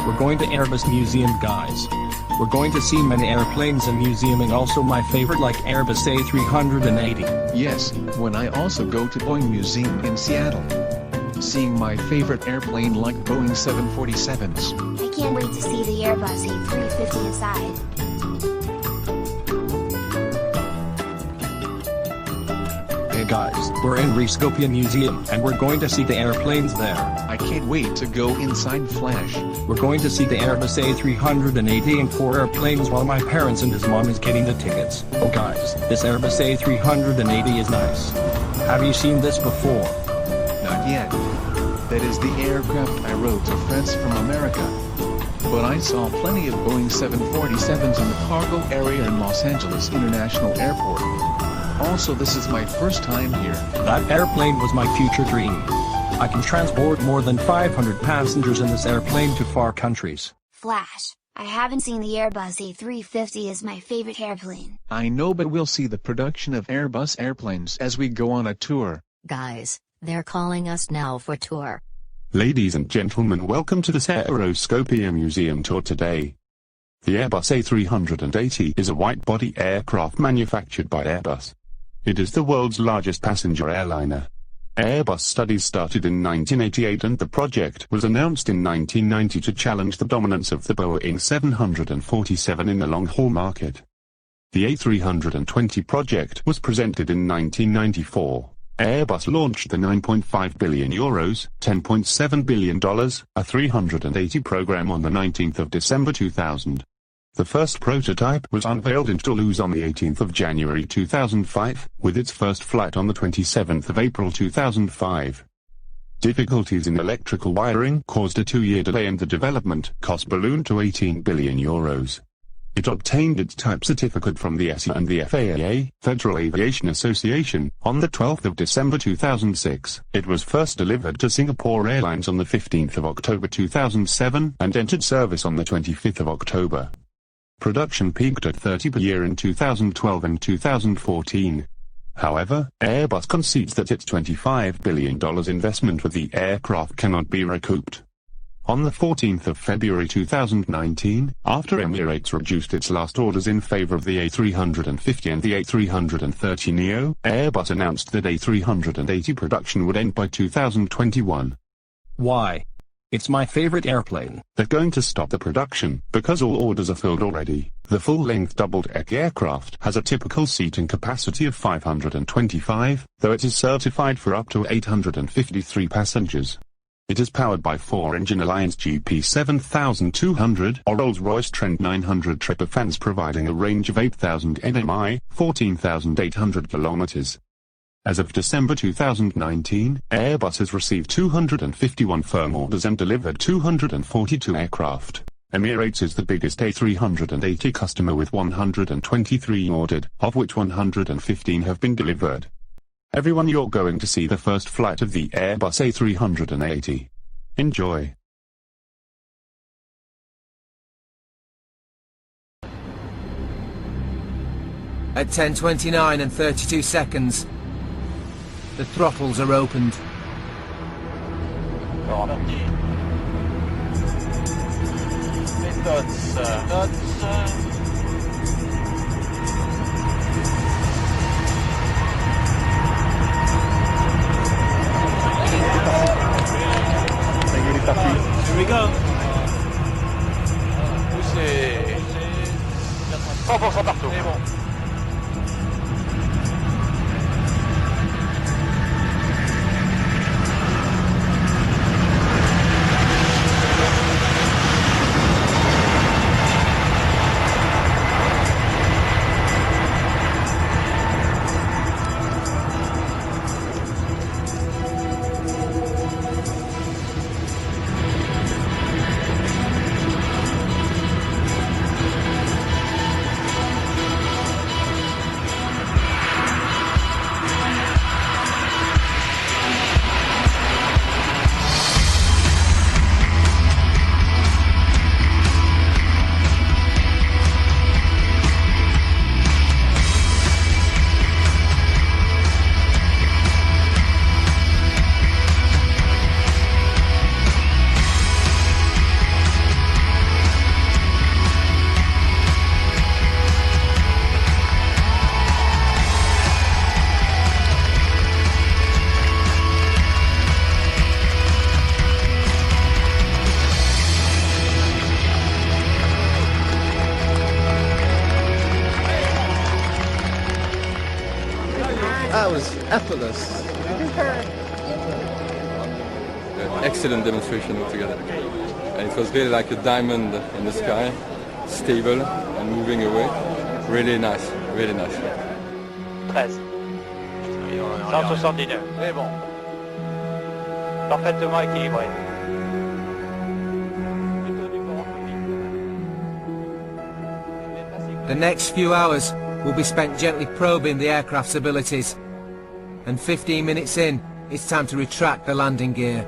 We're going to Airbus Museum, guys. We're going to see many airplanes and museuming, also my favorite like Airbus A380. Yes, when I also go to Boeing Museum in Seattle. Seeing my favorite airplane like Boeing 747s. I can't wait to see the Airbus A350 inside. Hey guys, we're in Rescopia Museum and we're going to see the airplanes there. I can't wait to go inside Flash. We're going to see the Airbus A380 and 4 airplanes while my parents and his mom is getting the tickets. Oh guys, this Airbus A380 is nice. Have you seen this before? Not yet. That is the aircraft I rode to France from America. But I saw plenty of Boeing 747s in the cargo area in Los Angeles International Airport. Also, this is my first time here. That airplane was my future dream. I can transport more than 500 passengers in this airplane to far countries. Flash, I haven't seen the Airbus A350 as my favorite airplane. I know, but we'll see the production of Airbus airplanes as we go on a tour. Guys, they're calling us now for tour. Ladies and gentlemen, welcome to this Aeroscopia Museum tour today. The Airbus A380 is a wide-body aircraft manufactured by Airbus. It is the world's largest passenger airliner. Airbus studies started in 1988 and the project was announced in 1990 to challenge the dominance of the Boeing 747 in the long-haul market. The A320 project was presented in 1994. Airbus launched the €9.5 billion, $10.7 billion, A380 program on the 19th of December 2000. The first prototype was unveiled in Toulouse on the 18th of January 2005, with its first flight on the 27th of April 2005. Difficulties in electrical wiring caused a 2-year delay and the development cost ballooned to €18 billion. It obtained its type certificate from the ESA and the FAA, Federal Aviation Association, on the 12th of December 2006. It was first delivered to Singapore Airlines on the 15th of October 2007 and entered service on the 25th of October. Production peaked at 30 per year in 2012 and 2014. However, Airbus concedes that its $25 billion investment with the aircraft cannot be recouped. On the 14th of February 2019, after Emirates reduced its last orders in favor of the A350 and the A330neo, Airbus announced that A380 production would end by 2021. Why? It's my favorite airplane. They're going to stop the production, because all orders are filled already. The full-length double-deck aircraft has a typical seating capacity of 525, though it is certified for up to 853 passengers. It is powered by 4-engine Alliance GP7200 or Rolls-Royce Trent 900 turbofans providing a range of 8,000 nmi, 14,800 kilometers. As of December 2019, Airbus has received 251 firm orders and delivered 242 aircraft. Emirates is the biggest A380 customer with 123 ordered, of which 115 have been delivered. Everyone, you're going to see the first flight of the Airbus A380. Enjoy. At 10:29 and 32 seconds, the throttles are opened. Here we go. Poussez. 100% partout. C'est bon. effortless. Excellent demonstration altogether. And it was really like a diamond in the sky, stable and moving away. Really nice, really nice. 13. 179. Mais bon. Parfaitement équilibré. The next few hours will be spent gently probing the aircraft's abilities. And 15 minutes in, it's time to retract the landing gear.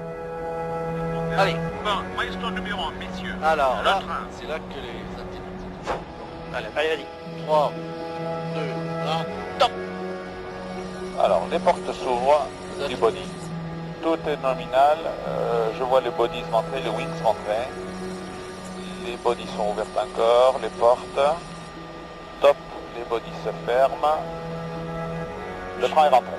Allez. Alors là, C'est là que les intimes. allez, vas-y. 3, 2, 1, top. Alors, les portes s'ouvrent du body. Tout est nominal. Je vois les bodies montrer, les wings montrer. Les bodies sont ouvertes encore, les portes. Top, les bodies se ferment. Le train est rentré.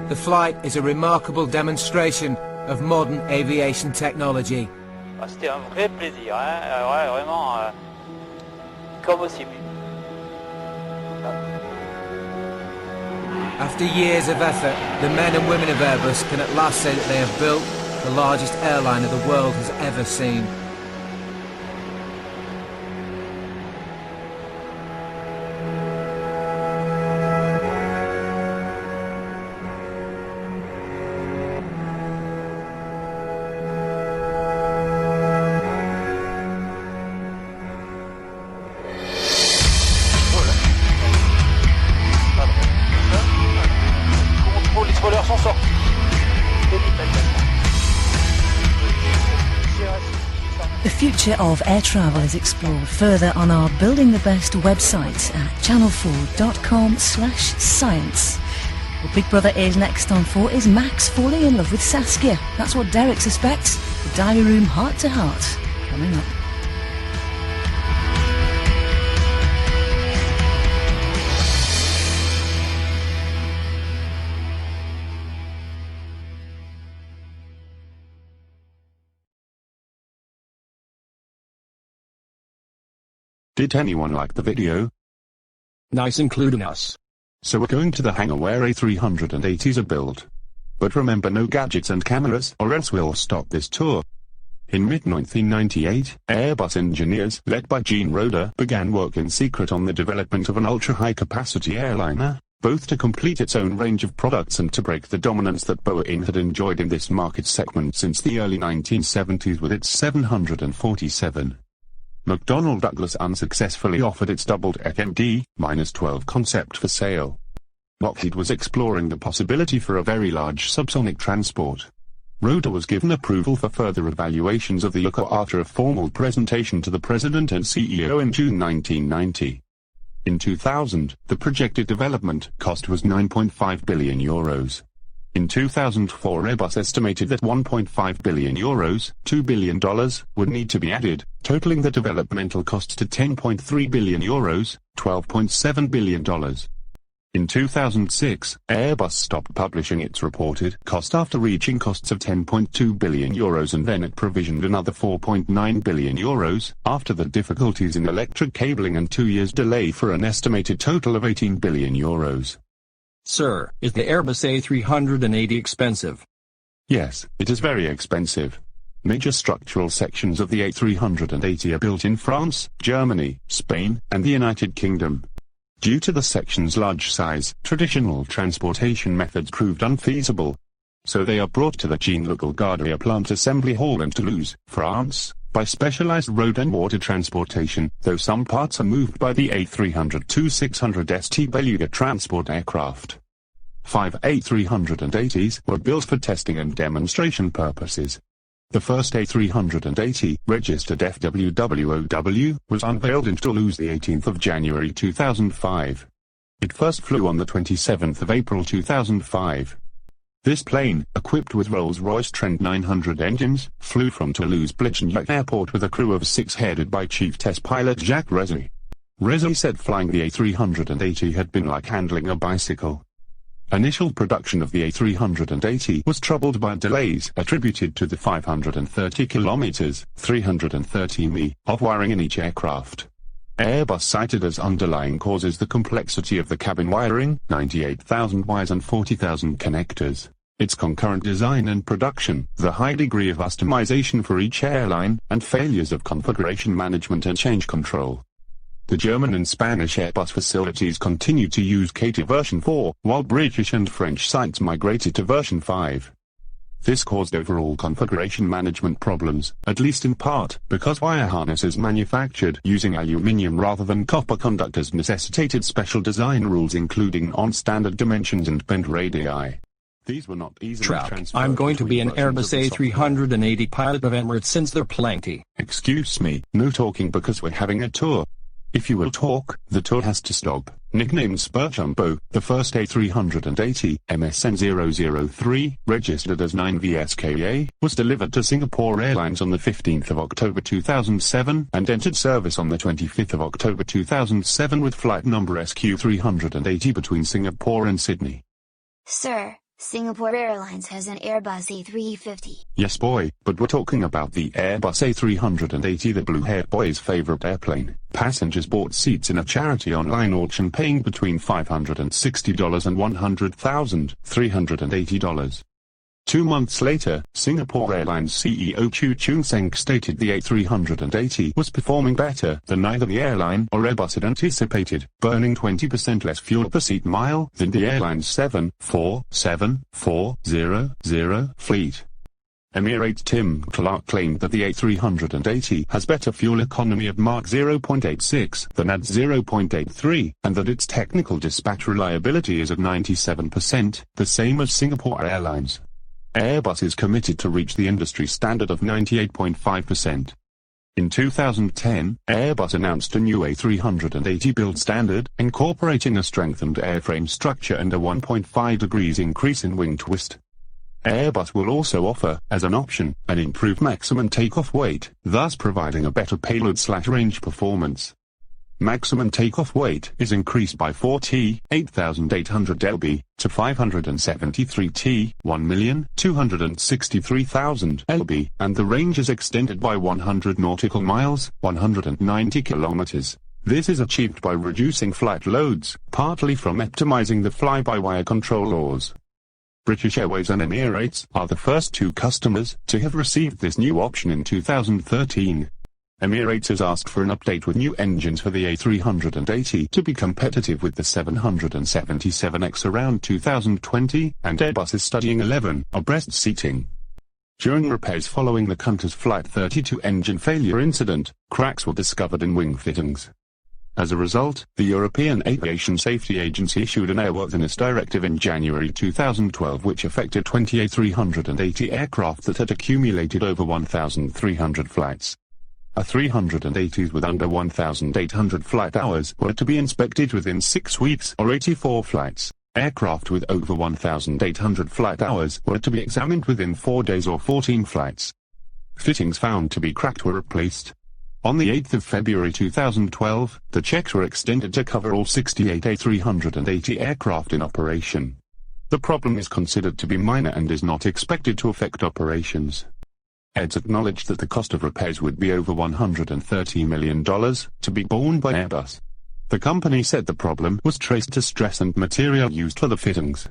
The flight is a remarkable demonstration of modern aviation technology. Ah, c'était un vrai plaisir, hein. Ouais, vraiment, comme au simu. After years of effort, the men and women of Airbus can at last say that they have built the largest airliner the world has ever seen. Les spoilers sont sortis. The future of air travel is explored further on our Building the Best website at channel4.com/science. Well, Big Brother is next on 4 is Max falling in love with Saskia. That's what Derek suspects. The diary room heart to heart coming up. Did anyone like the video? Nice, including us. So we're going to the hangar where A380s are built. But remember, no gadgets and cameras or else we'll stop this tour. In mid-1998, Airbus engineers, led by Gene Roeder, began work in secret on the development of an ultra-high-capacity airliner, both to complete its own range of products and to break the dominance that Boeing had enjoyed in this market segment since the early 1970s with its 747. McDonnell Douglas unsuccessfully offered its double-deck MD-12 concept for sale. Lockheed was exploring the possibility for a very large subsonic transport. Roeder was given approval for further evaluations of the Yucca after a formal presentation to the President and CEO in June 1990. In 2000, the projected development cost was €9.5 billion. In 2004, Airbus estimated that €1.5 billion, $2 billion, would need to be added, totaling the developmental costs to €10.3 billion, $12.7 billion. In 2006, Airbus stopped publishing its reported cost after reaching costs of €10.2 billion and then it provisioned another €4.9 billion, after the difficulties in electric cabling and 2 years delay for an estimated total of €18 billion. Sir, is the Airbus A380 expensive? Yes, it is very expensive. Major structural sections of the A380 are built in France, Germany, Spain, and the United Kingdom. Due to the section's large size, traditional transportation methods proved unfeasible. So they are brought to the Jean-Luc Gardea plant assembly hall in Toulouse, France, by specialized road and water transportation, though some parts are moved by the A300-600 ST Beluga transport aircraft. 5 A380s were built for testing and demonstration purposes. The first A380, registered FWWOW, was unveiled in Toulouse the 18th of January 2005. It first flew on the 27th of April 2005. This plane, equipped with Rolls-Royce Trent 900 engines, flew from Toulouse-Blagnac Airport with a crew of 6 headed by Chief Test Pilot Jacques Rézy. Rézy said flying the A380 had been like handling a bicycle. Initial production of the A380 was troubled by delays attributed to the 530 kilometers, 330 mi, of wiring in each aircraft. Airbus cited as underlying causes the complexity of the cabin wiring, 98,000 wires and 40,000 connectors, its concurrent design and production, the high degree of customization for each airline, and failures of configuration management and change control. The German and Spanish Airbus facilities continue to use KT version 4, while British and French sites migrated to version 5. This caused overall configuration management problems, at least in part, because wire harnesses manufactured using aluminium rather than copper conductors necessitated special design rules including non-standard dimensions and bend radii. These were not easily transferred. I'm going to be an between Airbus versions of the A380 pilot of Emirates since they're plenty. Excuse me, no talking because we're having a tour. If you will talk, the tour has to stop. Nicknamed Spur Jumbo, the first A380, MSN 003, registered as 9VSKA, was delivered to Singapore Airlines on the 15th of October 2007 and entered service on the 25th of October 2007 with flight number SQ380 between Singapore and Sydney. Sir, Singapore Airlines has an Airbus A350. Yes boy, but we're talking about the Airbus A380, the blue-haired boy's favorite airplane. Passengers bought seats in a charity online auction paying between $560 and $100,380. 2 months later, Singapore Airlines CEO Chu Choon Seng stated the A380 was performing better than either the airline or Airbus had anticipated, burning 20% less fuel per seat mile than the airline's 747-400 fleet. Emirates Tim Clark claimed that the A380 has better fuel economy of Mach 0.86 than at 0.83, and that its technical dispatch reliability is at 97%, the same as Singapore Airlines. Airbus is committed to reach the industry standard of 98.5%. In 2010, Airbus announced a new A380 build standard, incorporating a strengthened airframe structure and a 1.5 degrees increase in wing twist. Airbus will also offer, as an option, an improved maximum takeoff weight, thus providing a better payload/range performance. Maximum takeoff weight is increased by 4 t, 8,800 lb, to 573 t, 1,263,000 lb, and the range is extended by 100 nautical miles, 190 kilometers. This is achieved by reducing flight loads, partly from optimizing the fly-by-wire control laws. British Airways and Emirates are the first two customers to have received this new option in 2013. Emirates has asked for an update with new engines for the A380 to be competitive with the 777X around 2020, and Airbus is studying 11 abreast seating. During repairs following the Qantas Flight 32 engine failure incident, cracks were discovered in wing fittings. As a result, the European Aviation Safety Agency issued an airworthiness directive in January 2012 which affected 20 A380 aircraft that had accumulated over 1,300 flights. A380s with under 1,800 flight hours were to be inspected within 6 weeks or 84 flights. Aircraft with over 1,800 flight hours were to be examined within 4 days or 14 flights. Fittings found to be cracked were replaced. On the 8th of February 2012, the checks were extended to cover all 68 A380 aircraft in operation. The problem is considered to be minor and is not expected to affect operations. Aids acknowledged that the cost of repairs would be over $130 million, to be borne by Airbus. The company said the problem was traced to stress and material used for the fittings.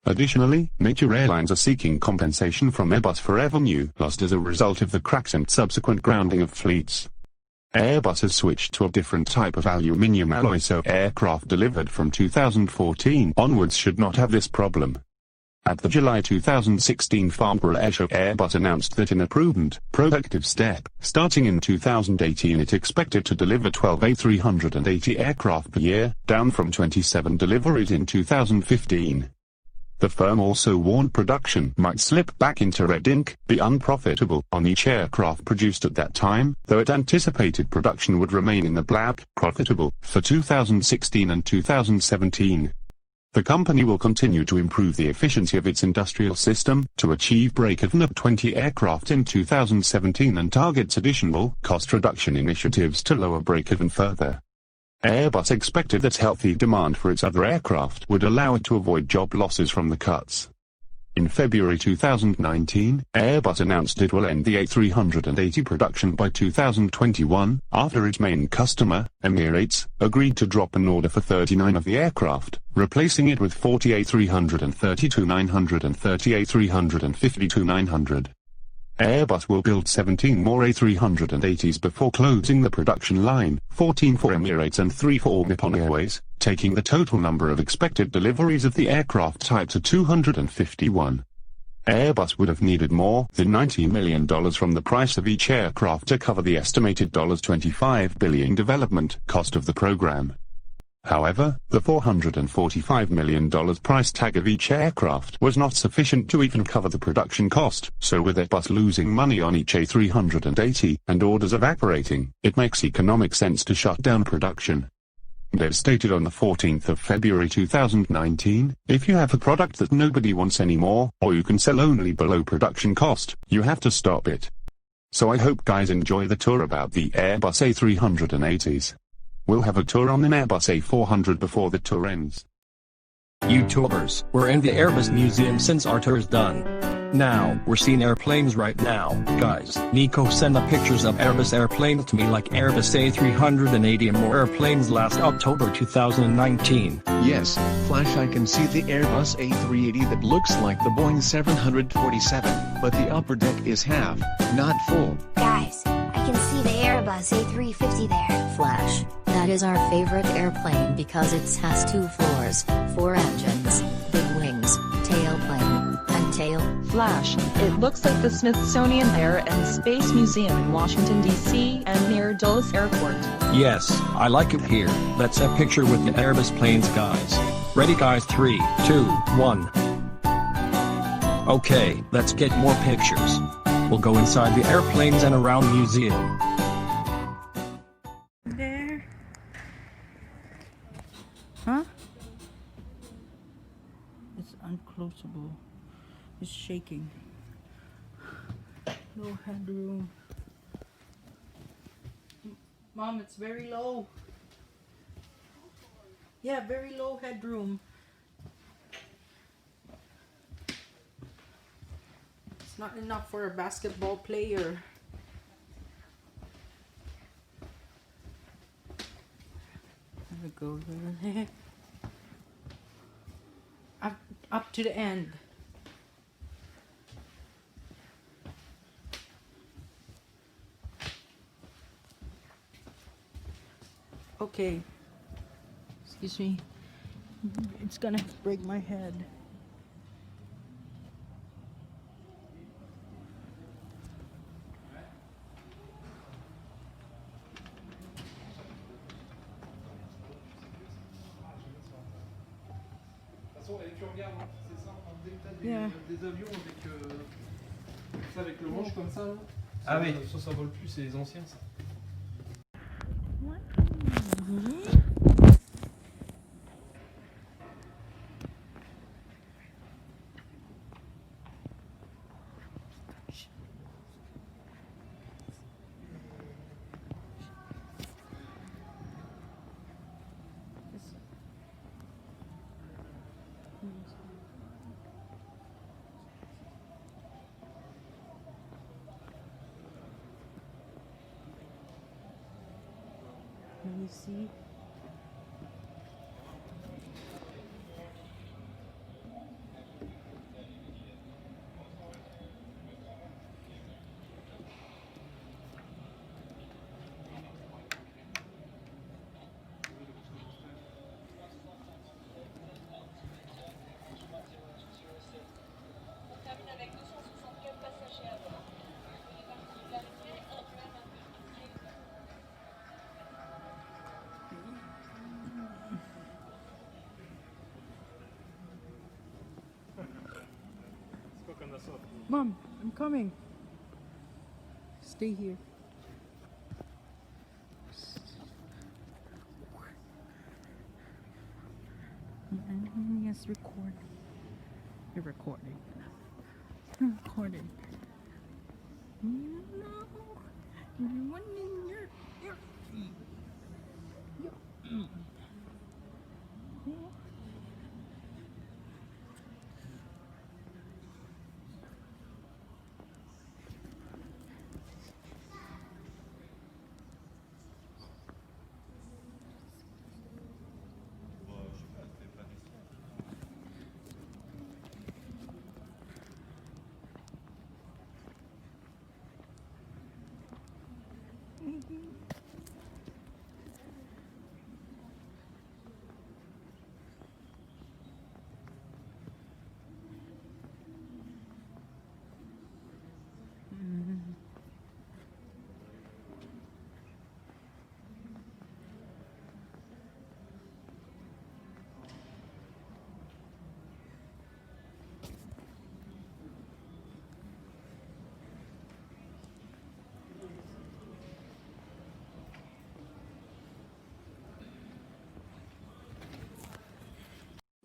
Additionally, major airlines are seeking compensation from Airbus for revenue lost as a result of the cracks and subsequent grounding of fleets. Airbus has switched to a different type of aluminium alloy, so aircraft delivered from 2014 onwards should not have this problem. At the July 2016 Farnborough Airshow, Airbus announced that in a prudent, proactive step, starting in 2018 it expected to deliver 12 A380 aircraft per year, down from 27 deliveries in 2015. The firm also warned production might slip back into red ink, be unprofitable on each aircraft produced at that time, though it anticipated production would remain in the black, profitable, for 2016 and 2017. The company will continue to improve the efficiency of its industrial system to achieve break-even of 20 aircraft in 2017 and targets additional cost reduction initiatives to lower break-even further. Airbus expected that healthy demand for its other aircraft would allow it to avoid job losses from the cuts. In February 2019, Airbus announced it will end the A380 production by 2021, after its main customer, Emirates, agreed to drop an order for 39 of the aircraft, replacing it with 40 A332-900 and 30 A350-900. Airbus will build 17 more A380s before closing the production line, 14 for Emirates and 3 for All Nippon Airways, taking the total number of expected deliveries of the aircraft type to 251. Airbus would have needed more than $90 million from the price of each aircraft to cover the estimated $25 billion development cost of the program. However, the $445 million price tag of each aircraft was not sufficient to even cover the production cost, so with Airbus losing money on each A380 and orders evaporating, it makes economic sense to shut down production. They've stated on the 14th of February 2019, if you have a product that nobody wants anymore, or you can sell only below production cost, you have to stop it. So I hope guys enjoy the tour about the Airbus A380s. We'll have a tour on an Airbus A400 before the tour ends. YouTubers, we're in the Airbus Museum since our tour's done. Now, we're seeing airplanes right now, guys. Nico sent the pictures of Airbus airplanes to me like Airbus A380 and more airplanes last October 2019. Yes, Flash, I can see the Airbus A380 that looks like the Boeing 747, but the upper deck is half, not full. Guys, I can see the Airbus A350 there. Flash, that is our favorite airplane because it has 2 floors, 4 engines, big wings, tailplane, and tail. Flash, it looks like the Smithsonian Air and Space Museum in Washington, D.C. and near Dulles Airport. Yes, I like it here. Let's have a picture with the Airbus planes, guys. Ready guys, 3, 2, 1. Okay, let's get more pictures. We'll go inside the airplanes and around the museum. There. Huh? It's unclosable. It's shaking. No headroom. Mom, it's very low. Yeah, very low headroom. It's not enough for a basketball player. There we go. Up to the end. Okay. Excuse me. It's gonna break my head. Yeah. Des avions avec le manche comme ça, là. Ah oui. Ça vole plus, c'est les anciens ça. Let me see. Mom, I'm coming. Stay here. Yes, record. You're recording. You're recording. No. One in your feet.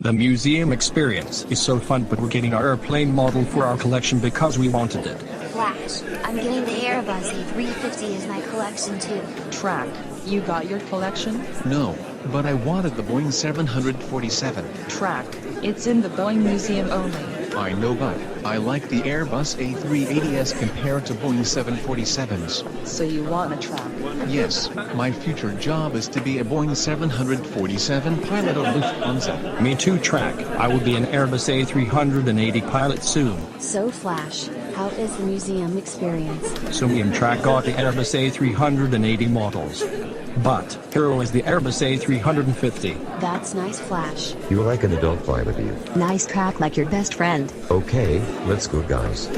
The museum experience is so fun, but we're getting our airplane model for our collection because we wanted it. Flash, I'm getting the Airbus A350 as my collection too. Track, you got your collection? No, but I wanted the Boeing 747. Track, it's in the Boeing Museum only. I know, but I like the Airbus A380s compared to Boeing 747s. So you want a track? Yes, my future job is to be a Boeing 747 pilot of Lufthansa. Me too, Track. I will be an Airbus A380 pilot soon. So Flash, how is the museum experience? So me and Track got the Airbus A380 models. But, hero is the Airbus A350. That's nice, Flash. You like an adult pilot, do you? Nice, Track, like your best friend. Okay, let's go guys.